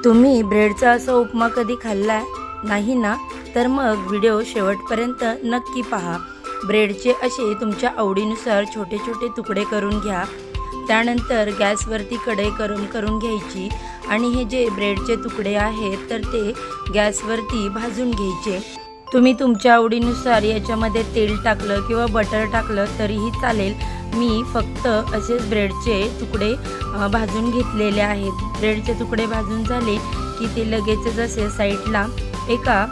तुम्ही ब्रेडचा असा उपमा कधी खाल्ला नाही ना, तर मग व्हिडिओ शेवटपर्यंत नक्की पहा। ब्रेडचे असे तुमच्या आवडीनुसार छोटे छोटे तुकडे करून घ्या। त्यानंतर गॅसवरती कढई गरम करून घ्यायची आणि हे जे ब्रेडचे तुकडे आहेत तर ते गॅसवरती भाजून घ्यायचे। तुम्ही तुमच्या आवडीनुसार याच्यामध्ये तेल टाकलं किंवा बटर टाकलं तरीही चालेल। मी फक्त असेच ब्रेडचे तुकडे भाजून घेतलेले आहेत। ब्रेडचे तुकडे भाजून झाले की ते लगेचच असे साईडला एका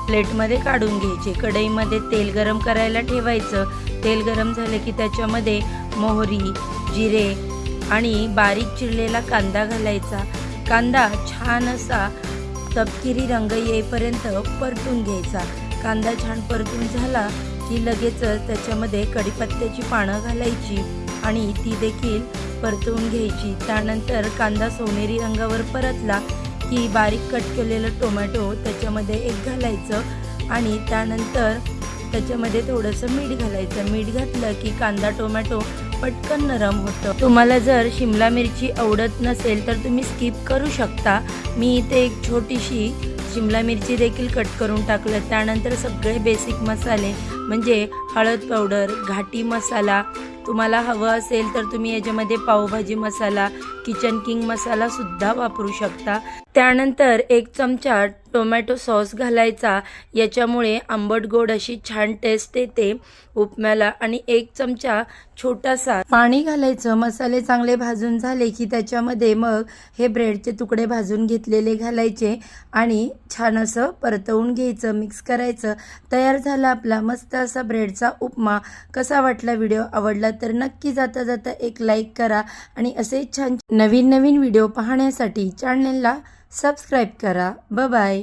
प्लेटमध्ये काढून घ्यायचे। कढईमध्ये तेल गरम करायला ठेवायचं। तेल गरम झाले की त्याच्यामध्ये मोहरी, जिरे आणि बारीक चिरलेला कांदा घालायचा। कांदा छान असा तपकिरी रंग येईपर्यंत परतून घ्यायचा। कांदा छान परतून झाला की लगेचच त्याच्यामध्ये कढीपत्त्याची पानं घालायची आणि ती देखील परतवून घ्यायची। त्यानंतर कांदा सोनेरी रंगावर परतला की बारीक कट केलेलं टोमॅटो त्याच्यामध्ये एक घालायचं आणि त्यानंतर त्याच्यामध्ये थोडंसं मीठ घालायचं। मीठ घातलं की कांदा टोमॅटो पटकन नरम होतं। तुम्हाला जर शिमला मिरची आवडत नसेल तर तुम्ही स्किप करू शकता। मी इथे एक छोटीशी शिमला मिरची देखील कट करून टाकलं। त्यानंतर सगळे बेसिक मसाले म्हणजे हळद पावडर, घाटी मसाला, तुम्हाला हवं असेल तर तुम्ही याच्यामध्ये पावभाजी मसाला, किचन किंग मसाला सुद्धा वापरू शकता। त्यानंतर एक चमचा टोमॅटो सॉस घालायचा। याच्यामुळे आंबट गोड अशी छान टेस्ट येते उपम्याला। आणि एक चमचा छोटासा पाणी घालायचं। मसाले चांगले भाजून झाले की त्याच्यामध्ये मग हे ब्रेडचे तुकडे भाजून घेतलेले घालायचे आणि छान असं परतवून घ्यायचं, मिक्स करायचं। तयार झाला आपला मस्त असा ब्रेडचा उपमा। कसा वाटला व्हिडिओ? आवडला तर नक्की जाता जाता एक लाईक करा आणि असे छान नवीन व्हिडिओ पाहण्यासाठी चॅनलला सबस्क्राईब करा। Bye bye.